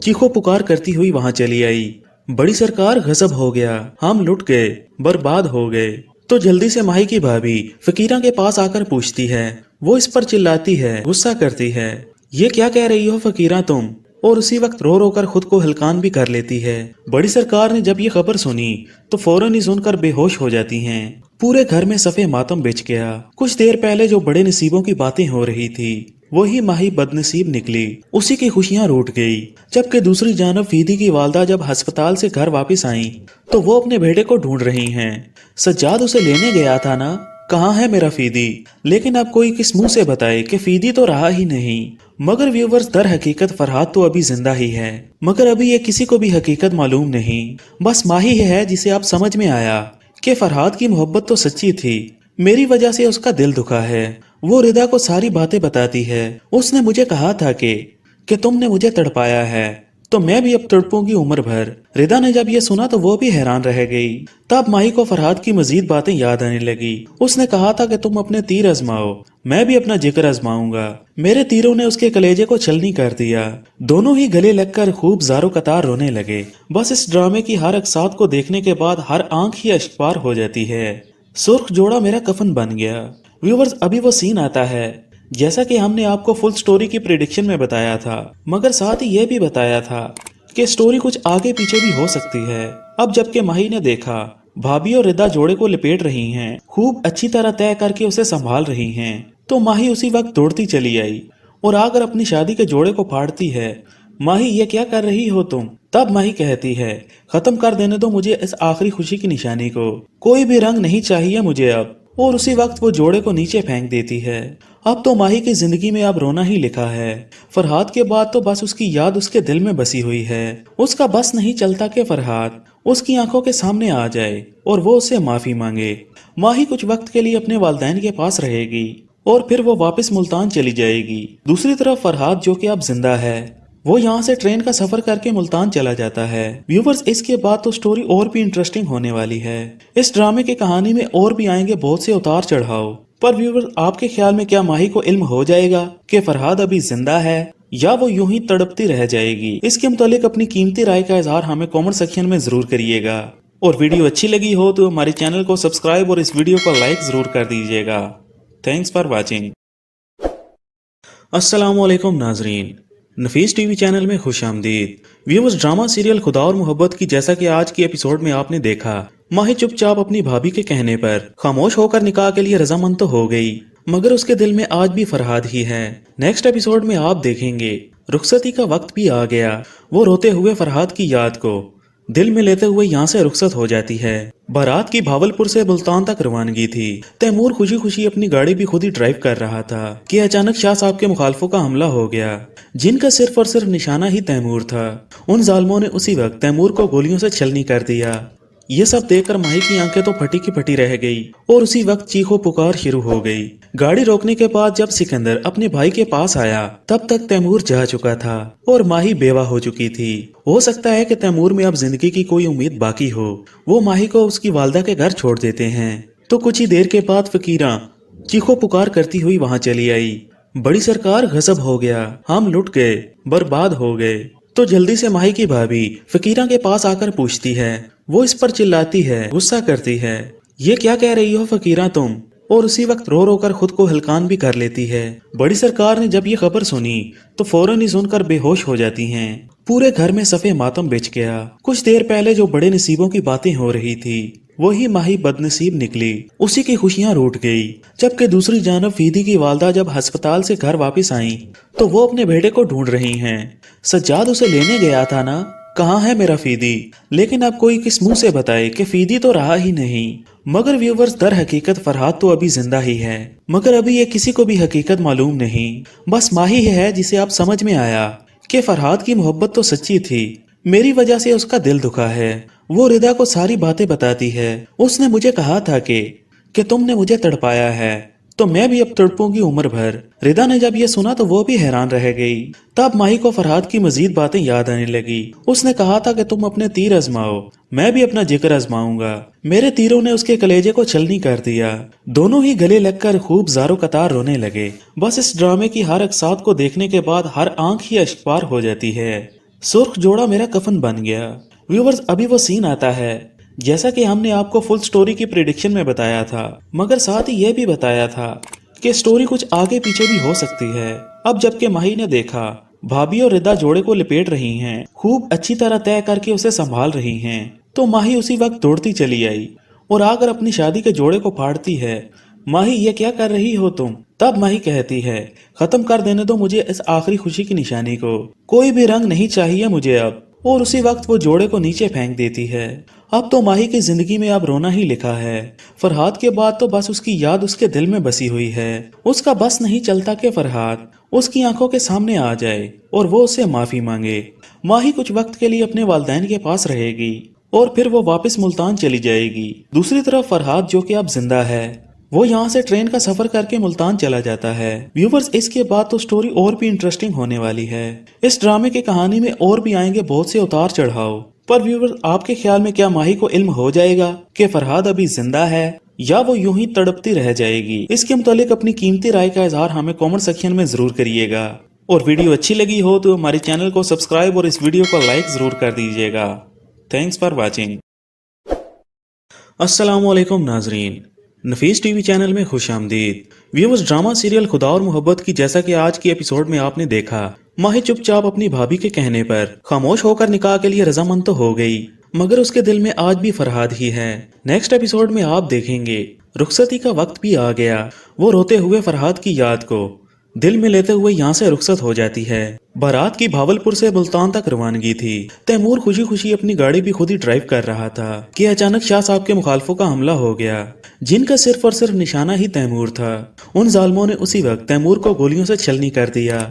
Speaker 5: चीखो पुकार करती हुई वहां चली आई। बड़ी सरकार गजब हो गया, हम लुट गए, बर्बाद हो गए। तो जल्दी से माही की भाभी फकीरा के पास आकर पूछती है। वो इस पर चिल्लाती है, गुस्सा करती है, ये क्या कह रही हो फकीरा तुम, और उसी वक्त रो रो कर खुद को हलकान भी कर लेती है। बड़ी सरकार ने जब ये खबर सुनी तो फौरन ही सुनकर बेहोश हो जाती हैं। पूरे घर में सफे मातम बिछ गया। कुछ देर पहले जो बड़े नसीबों की बातें हो रही थी वही माही बदनसीब निकली, उसी की खुशियां रूठ गई। जबकि दूसरी जानब फीदी की वालदा जब अस्पताल से घर वापस आई तो वो अपने बेटे को ढूंढ रही हैं। सज्जाद उसे लेने गया था ना, कहाँ है मेरा फीदी? लेकिन अब कोई किस मुंह से बताए कि फीदी तो रहा ही नहीं। मगर व्यूवर्स, दर हकीकत फरहाद तो अभी जिंदा ही है, मगर अभी ये किसी को भी हकीकत मालूम नहीं। बस माही है जिसे अब समझ में आया कि फरहाद की मोहब्बत तो सच्ची थी, मेरी वजह से उसका दिल दुखा है। वो रिदा को सारी बातें बताती है। उसने मुझे कहा था कि तुमने मुझे तड़पाया है, तो मैं भी अब तड़पूंगी उम्र भर। रिदा ने जब ये सुना तो वो भी हैरान रह गई। तब माही को फरहाद की मजीद बातें याद आने लगी। उसने कहा था कि तुम अपने तीर आजमाओ, मैं भी अपना जिक्र आजमाऊंगा। मेरे तीरों ने उसके कलेजे को छलनी कर दिया। दोनों ही गले लगकर खूब ज़ारो कतार रोने लगे। बस इस ड्रामे की हर अक्सात को देखने के बाद हर आंख ही अश्कबार हो जाती है। सुर्ख जोड़ा मेरा कफन बन गया। व्यूवर्स, अभी वो सीन आता है जैसा कि हमने आपको फुल स्टोरी की प्रेडिक्शन में बताया था, मगर साथ ही ये भी बताया था कि स्टोरी कुछ आगे पीछे भी हो सकती है। अब जबकि माही ने देखा भाभी और रिदा जोड़े को लिपेट रही हैं, खूब अच्छी तरह तय करके उसे संभाल रही हैं, तो माही उसी वक्त दौड़ती चली आई और आकर अपनी शादी के जोड़े को फाड़ती है। माही, ये क्या कर रही हो तुम? तब माही कहती है, खत्म कर देने दो मुझे इस आखिरी खुशी की निशानी को, कोई भी रंग नहीं चाहिए मुझे अब। और उसी वक्त वो जोड़े को नीचे फेंक देती है। अब तो माही की जिंदगी में अब रोना ही लिखा है। फरहाद के बाद तो बस उसकी याद उसके दिल में बसी हुई है। उसका बस नहीं चलता कि फरहाद उसकी आंखों के सामने आ जाए और वो उससे माफी मांगे। माही कुछ वक्त के लिए अपने वालिदैन के पास रहेगी और फिर वो वापस मुल्तान चली जाएगी। दूसरी तरफ फरहाद, जो कि अब जिंदा है, वो यहाँ से ट्रेन का सफर करके मुल्तान चला जाता है। व्यूवर्स, इसके बाद तो स्टोरी और भी इंटरेस्टिंग होने वाली है। इस ड्रामे की कहानी में और भी आएंगे बहुत से उतार चढ़ाव। पर व्यूवर्स, आपके ख्याल में क्या माही को इल्म हो जाएगा कि फरहाद अभी जिंदा है या वो यूं ही तड़पती रह जाएगी? इसके मुतालिक अपनी कीमती राय का इजहार हमें कमेंट सेक्शन में जरूर करिएगा। और वीडियो अच्छी लगी हो तो हमारे चैनल को सब्सक्राइब और इस वीडियो को लाइक जरूर कर दीजिएगा। Thanks for watching. अस्सलामुअलैकुम नाजरीन, नफीस टीवी चैनल में खुश आमदीद। व्यूअर्स, ड्रामा सीरियल खुदा और मोहब्बत की जैसा कि आज की एपिसोड में आपने देखा, माही चुपचाप अपनी भाभी के कहने पर खामोश होकर निकाह के लिए रजामंद तो हो गई, मगर उसके दिल में आज भी फरहाद ही है। नेक्स्ट एपिसोड में आप देखेंगे रुखसती का वक्त भी आ गया। वो रोते हुए फरहाद की याद को दिल में लेते हुए यहाँ से रुखसत हो जाती है। बारात की भावलपुर से मुल्तान तक रवानगी थी। तैमूर खुशी खुशी अपनी गाड़ी भी खुद ही ड्राइव कर रहा था कि अचानक शाह साहब के मुखालफों का हमला हो गया, जिनका सिर्फ और सिर्फ निशाना ही तैमूर था। उन जालमों ने उसी वक्त तैमूर को गोलियों से छलनी कर दिया। ये सब देखकर माही की आंखें तो फटी की फटी रह गई और उसी वक्त चीखो पुकार शुरू हो गई। गाड़ी रोकने के बाद जब सिकंदर अपने भाई के पास आया तब तक तैमूर जा चुका था और माही बेवा हो चुकी थी। हो सकता है कि तैमूर में अब जिंदगी की कोई उम्मीद बाकी हो। वो माही को उसकी वालदा के घर छोड़ देते हैं तो कुछ ही देर के बाद फकीरा चीखो पुकार करती हुई वहां चली आई। बड़ी सरकार, गजब हो गया, हम लुट गए, बर्बाद हो गए। तो जल्दी से माही की भाभी फकीरा के पास आकर पूछती है। वो इस पर चिल्लाती है, गुस्सा करती है, ये क्या कह रही हो फकीरा तुम? और उसी वक्त रो रो कर खुद को हलकान भी कर लेती है। बड़ी सरकार ने जब ये खबर सुनी तो फौरन ही सुनकर बेहोश हो जाती हैं। पूरे घर में सफे मातम बिछ गया। कुछ देर पहले जो बड़े नसीबों की बातें हो रही थी, वही माही बदनसीब निकली, उसी की खुशियां रूठ गई। जबकि दूसरी जानब फीदी की वालदा जब अस्पताल से घर वापस आई तो वो अपने बेटे को ढूंढ रही हैं। सज्जाद उसे लेने गया था ना, कहाँ है मेरा फीदी? लेकिन अब कोई किस मुंह से बताए कि फीदी तो रहा ही नहीं। मगर व्यूवर्स, दर हकीकत फरहाद तो अभी जिंदा ही है, मगर अभी ये किसी को भी हकीकत मालूम नहीं। बस माही है जिसे अब समझ में आया कि फरहाद की मोहब्बत तो सच्ची थी, मेरी वजह से उसका दिल दुखा है। वो रिदा को सारी बातें बताती है। उसने मुझे कहा था कि तुमने मुझे तड़पाया है, तो मैं भी अब तड़पूंगी उम्र भर। रिदा ने जब ये सुना तो वो भी हैरान रह गई। तब माही को फरहाद की मजीद बातें याद आने लगी। उसने कहा था कि तुम अपने तीर आजमाओ, मैं भी अपना जिक्र आजमाऊंगा। मेरे तीरों ने उसके कलेजे को छलनी कर दिया। दोनों ही गले लगकर खूब ज़ारो कतार रोने लगे। बस इस ड्रामे की हर अक्सात को देखने के बाद हर आंख ही अश्कबार हो जाती है। सुर्ख जोड़ा मेरा कफन बन गया। व्यूवर्स, अभी वो सीन आता है जैसा कि हमने आपको फुल स्टोरी की प्रेडिक्शन में बताया था, मगर साथ ही ये भी बताया था कि स्टोरी कुछ आगे पीछे भी हो सकती है। अब जबकि माही ने देखा भाभी और रिदा जोड़े को लिपेट रही हैं, खूब अच्छी तरह तय करके उसे संभाल रही हैं, तो माही उसी वक्त दौड़ती चली आई और आकर अपनी शादी के जोड़े को फाड़ती है। माही ये क्या कर रही हो तुम? तब माही कहती है, खत्म कर देने दो मुझे इस आखिरी खुशी की निशानी को, कोई भी रंग नहीं चाहिए मुझे अब। और उसी वक्त वो जोड़े को नीचे फेंक देती है। अब तो माही की जिंदगी में अब रोना ही लिखा है। फरहाद के बाद तो बस उसकी याद उसके दिल में बसी हुई है। उसका बस नहीं चलता कि फरहाद उसकी आंखों के सामने आ जाए और वो उससे माफी मांगे। माही कुछ वक्त के लिए अपने वालिदैन के पास रहेगी और फिर वो वापस मुल्तान चली जाएगी। दूसरी तरफ फरहाद जो कि अब जिंदा है, वो यहाँ से ट्रेन का सफर करके मुल्तान चला जाता है। व्यूवर्स, इसके बाद तो स्टोरी और भी इंटरेस्टिंग होने वाली है। इस ड्रामे की कहानी में और भी आएंगे बहुत से उतार चढ़ाव। पर व्यूवर्स, आपके ख्याल में क्या माही को इल्म हो जाएगा कि फरहाद अभी जिंदा है या वो यूं ही तड़पती रह जाएगी? इसके मुतालिक अपनी कीमती राय का इजहार हमें कमेंट सेक्शन में जरूर करिएगा। और वीडियो अच्छी लगी हो तो हमारे चैनल को सब्सक्राइब और इस वीडियो को लाइक जरूर कर दीजिएगा। Thanks for watching. अस्सलाम वालेकुम नाजरीन, नफीस टीवी चैनल में खुश आमदीद। व्यूअर्स, ड्रामा सीरियल खुदा और मोहब्बत की जैसा कि आज की एपिसोड में आपने देखा, माही चुपचाप अपनी भाभी के कहने पर खामोश होकर निकाह के लिए रजामंद तो हो गई, मगर उसके दिल में आज भी फरहाद ही है। नेक्स्ट एपिसोड में आप देखेंगे रुखसती का वक्त भी आ गया। वो रोते हुए फरहाद की याद को दिल में लेते हुए यहाँ से रुखसत हो जाती है। बारात की भावलपुर से मुल्तान तक रवानगी थी। तैमूर खुशी खुशी अपनी गाड़ी भी खुद ही ड्राइव कर रहा था कि अचानक शाह साहब के मुखालफों का हमला हो गया, जिनका सिर्फ और सिर्फ निशाना ही तैमूर था। उन जालमों ने उसी वक्त तैमूर को गोलियों से छलनी कर दिया।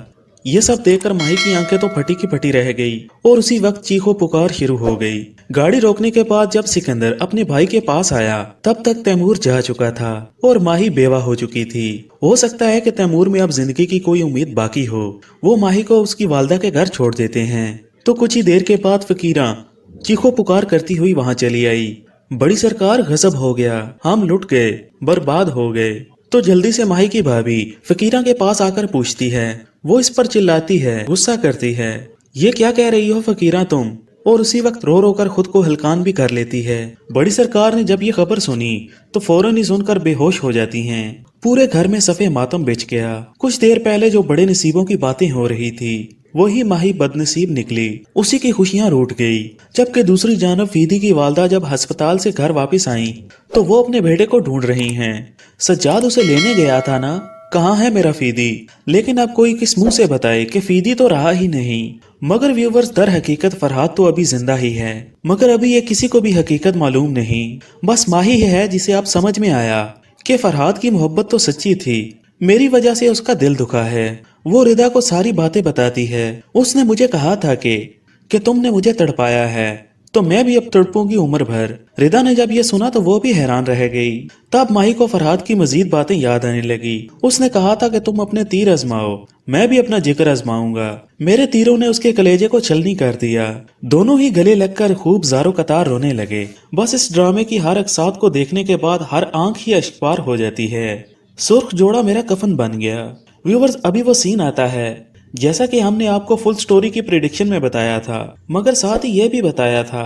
Speaker 5: ये सब देखकर माही की आंखें तो फटी की फटी रह गई और उसी वक्त चीखो पुकार शुरू हो गई। गाड़ी रोकने के बाद जब सिकंदर अपने भाई के पास आया, तब तक तैमूर जा चुका था और माही बेवा हो चुकी थी। हो सकता है कि तैमूर में अब जिंदगी की कोई उम्मीद बाकी हो। वो माही को उसकी वालदा के घर छोड़ देते हैं। तो कुछ ही देर के बाद फकीरा चीखो पुकार करती हुई वहां चली आई। बड़ी सरकार, गजब हो गया, हम लुट गए, बर्बाद हो गए। तो जल्दी से माही की भाभी फकीरा के पास आकर पूछती है। वो इस पर चिल्लाती है, गुस्सा करती है, ये क्या कह रही हो फकीरा तुम? और उसी वक्त रो रो कर खुद को हलकान भी कर लेती है। बड़ी सरकार ने जब ये खबर सुनी तो फौरन ही सुनकर बेहोश हो जाती हैं। पूरे घर में सफे मातम बिछ गया। कुछ देर पहले जो बड़े नसीबों की बातें हो रही थी, वही माही बदनसीब निकली। उसी की खुशियां रूठ गई। जबकि दूसरी जानब फीदी की वालदा जब अस्पताल से घर वापस आई तो वो अपने बेटे को ढूंढ रही हैं। सज्जाद उसे लेने गया था ना, कहाँ है मेरा फीदी? लेकिन अब कोई किस मुंह से बताए कि फीदी तो रहा ही नहीं। मगर व्यूवर्स, दर हकीकत फरहाद तो अभी जिंदा ही है, मगर अभी ये किसी को भी हकीकत मालूम नहीं। बस माही है जिसे अब समझ में आया कि फरहाद की मोहब्बत तो सच्ची थी, मेरी वजह से उसका दिल दुखा है। वो रिदा को सारी बातें बताती है। उसने मुझे कहा था कि तुमने मुझे तड़पाया है, तो मैं भी अब तड़पूंगी उम्र भर। रिदा ने जब ये सुना तो वो भी हैरान रह गई। तब माही को फरहाद की मजीद बातें याद आने लगी। उसने कहा था कि तुम अपने तीर आजमाओ, मैं भी अपना जिक्र आजमाऊंगा। मेरे तीरों ने उसके कलेजे को छलनी कर दिया। दोनों ही गले लगकर खूब ज़ारो कतार रोने लगे। बस इस ड्रामे की हर अक्सात को देखने के बाद हर आंख ही अश्कबार हो जाती है। सुर्ख जोड़ा मेरा कफन बन गया। व्यूवर्स, अभी वो सीन आता है जैसा कि हमने आपको फुल स्टोरी की प्रेडिक्शन में बताया था, मगर साथ ही यह भी बताया था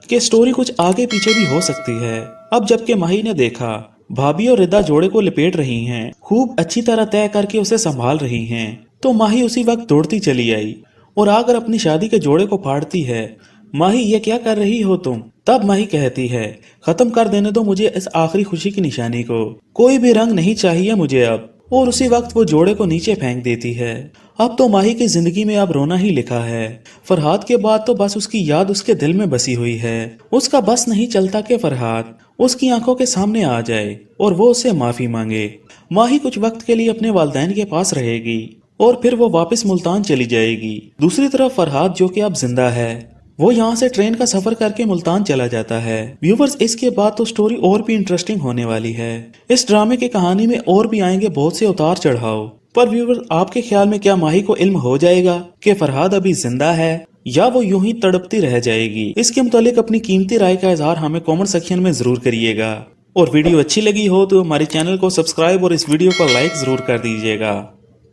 Speaker 5: कि स्टोरी कुछ आगे पीछे भी हो सकती है। अब जबकि माही ने देखा भाभी और रिदा जोड़े को लपेट रही हैं, खूब अच्छी तरह तय करके उसे संभाल रही हैं, तो माही उसी वक्त दौड़ती चली आई और आकर अपनी शादी के जोड़े को फाड़ती है। माही, ये क्या कर रही हो तुम? तब माही कहती है, खत्म कर देने दो मुझे इस आखिरी खुशी की निशानी को, कोई भी रंग नहीं चाहिए मुझे अब। और उसी वक्त वो जोड़े को नीचे फेंक देती है। अब तो माही की जिंदगी में अब रोना ही लिखा है। फरहाद के बाद तो बस उसकी याद उसके दिल में बसी हुई है। उसका बस नहीं चलता कि फरहाद उसकी आंखों के सामने आ जाए और वो उससे माफी मांगे। माही कुछ वक्त के लिए अपने वालिदैन के पास रहेगी और फिर वो वापस मुल्तान चली जाएगी। दूसरी तरफ फरहाद जो कि अब जिंदा है, वो यहाँ से ट्रेन का सफर करके मुल्तान चला जाता है। व्यूवर्स, इसके बाद तो स्टोरी और भी इंटरेस्टिंग होने वाली है। इस ड्रामे की कहानी में और भी आएंगे बहुत से उतार चढ़ाव। पर व्यूवर्स, आपके ख्याल में क्या माही को इल्म हो जाएगा कि फरहाद अभी जिंदा है या वो यूं ही तड़पती रह जाएगी? इसके मुतालिक अपनी कीमती राय का इजहार हमें कमेंट सेक्शन में जरूर करिएगा। और वीडियो अच्छी लगी हो तो हमारे चैनल को सब्सक्राइब और इस वीडियो को लाइक जरूर कर दीजिएगा।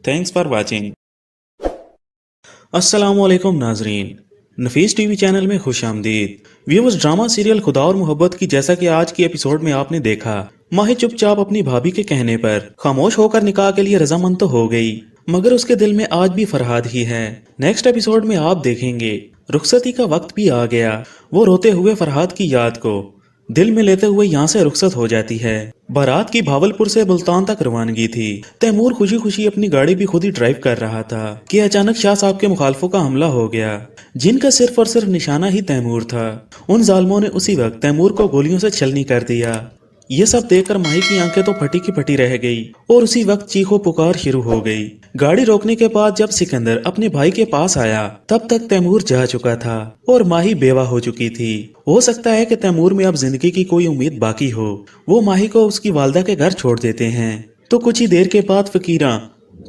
Speaker 5: Thanks for watching. अस्सलाम वालेकुम नाजरीन, नफीस टीवी चैनल में खुश आमदीद। व्यूअर्स, ड्रामा सीरियल खुदा और मोहब्बत की जैसा कि आज की एपिसोड में आपने देखा, माही चुपचाप अपनी भाभी के कहने पर खामोश होकर निकाह के लिए रजामंद तो हो गई, मगर उसके दिल में आज भी फरहाद ही है। नेक्स्ट एपिसोड में आप देखेंगे रुखसती का वक्त भी आ गया। वो रोते हुए फरहाद की याद को दिल में लेते हुए यहाँ से रुखसत हो जाती है। बारात की भावलपुर से मुल्तान तक रवानगी थी। तैमूर खुशी खुशी अपनी गाड़ी भी खुद ही ड्राइव कर रहा था कि अचानक शाह साहब के मुखालफों का हमला हो गया, जिनका सिर्फ और सिर्फ निशाना ही तैमूर था। उन जालमों ने उसी वक्त तैमूर को गोलियों से छलनी कर दिया। ये सब देखकर माही की आंखें तो फटी की फटी रह गई और उसी वक्त चीखो पुकार शुरू हो गई। गाड़ी रोकने के बाद जब सिकंदर अपने भाई के पास आया तब तक तैमूर जा चुका था और माही बेवा हो चुकी थी। हो सकता है कि तैमूर में अब जिंदगी की कोई उम्मीद बाकी हो। वो माही को उसकी वालदा के घर छोड़ देते हैं तो कुछ ही देर के बाद फकीरा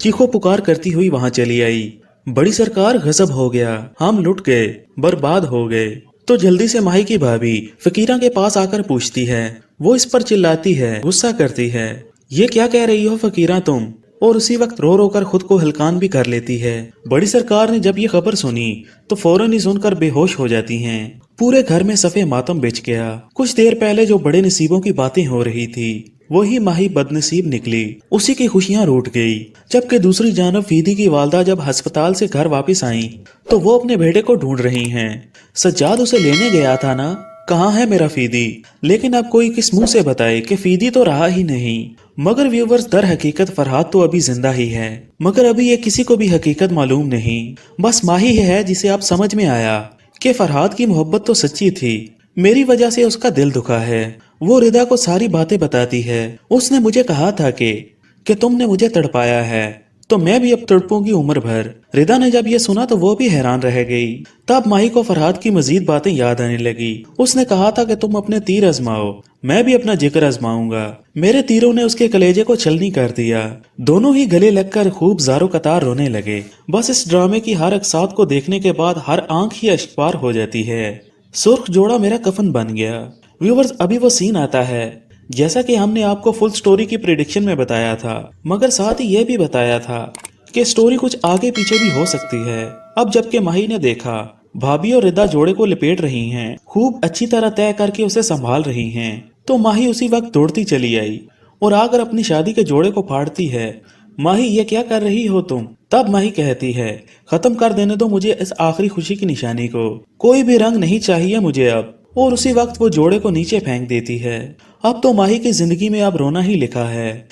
Speaker 5: चीखो पुकार करती हुई वहां चली आई। बड़ी सरकार गजब हो गया, हम लुट गए, बर्बाद हो गए। तो जल्दी से माही की भाभी फकीरा के पास आकर पूछती है। वो इस पर चिल्लाती है, गुस्सा करती है, ये क्या कह रही हो फकीरा तुम, और उसी वक्त रो रो कर खुद को हलकान भी कर लेती है। बड़ी सरकार ने जब ये खबर सुनी तो फौरन ही सुनकर बेहोश हो जाती हैं। पूरे घर में सफे मातम बिछ गया। कुछ देर पहले जो बड़े नसीबों की बातें हो रही थी वही माही बदनसीब निकली, उसी की खुशियां रूठ गई। जबकि दूसरी जानब फीदी की वालदा जब अस्पताल से घर वापस आई तो वो अपने बेटे को ढूंढ रही हैं। सज्जाद उसे लेने गया था ना, कहाँ है मेरा फीदी? लेकिन अब कोई किस मुंह से बताए कि फीदी तो रहा ही नहीं। मगर व्यूवर्स, दर हकीकत फरहाद तो अभी जिंदा ही है, मगर अभी ये किसी को भी हकीकत मालूम नहीं। बस माही है जिसे अब समझ में आया कि फरहाद की मोहब्बत तो सच्ची थी, मेरी वजह से उसका दिल दुखा है। वो रिदा को सारी बातें बताती है। उसने मुझे कहा था कि तुमने मुझे तड़पाया है तो मैं भी अब तड़पूंगी उम्र भर। रिदा ने जब ये सुना तो वो भी हैरान रह गई। तब माही को फरहाद की मजीद बातें याद आने लगी। उसने कहा था कि तुम अपने तीर आजमाओ, मैं भी अपना जिक्र आजमाऊंगा। मेरे तीरों ने उसके कलेजे को छलनी कर दिया। दोनों ही गले लगकर खूब ज़ारो कतार रोने लगे। बस इस ड्रामे की हर अक्सात को देखने के बाद हर आंख ही अश्कबार हो जाती है। सुर्ख जोड़ा मेरा कफन बन गया। व्यूवर्स, अभी वो सीन आता है जैसा कि हमने आपको फुल स्टोरी की प्रेडिक्शन में बताया था, मगर साथ ही ये भी बताया था कि स्टोरी कुछ आगे पीछे भी हो सकती है। अब जबकि माही ने देखा भाभी और रिदा जोड़े को लिपेट रही हैं, खूब अच्छी तरह तय करके उसे संभाल रही हैं, तो माही उसी वक्त दौड़ती चली आई और आकर अपनी शादी के जोड़े को फाड़ती है। माही, ये क्या कर रही हो तुम? तब माही कहती है, खत्म कर देने दो मुझे इस आखिरी खुशी की निशानी को, कोई भी रंग नहीं चाहिए मुझे अब। और उसी वक्त वो जोड़े को नीचे फेंक देती है। अब तो माही की जिंदगी में अब रोना ही लिखा है।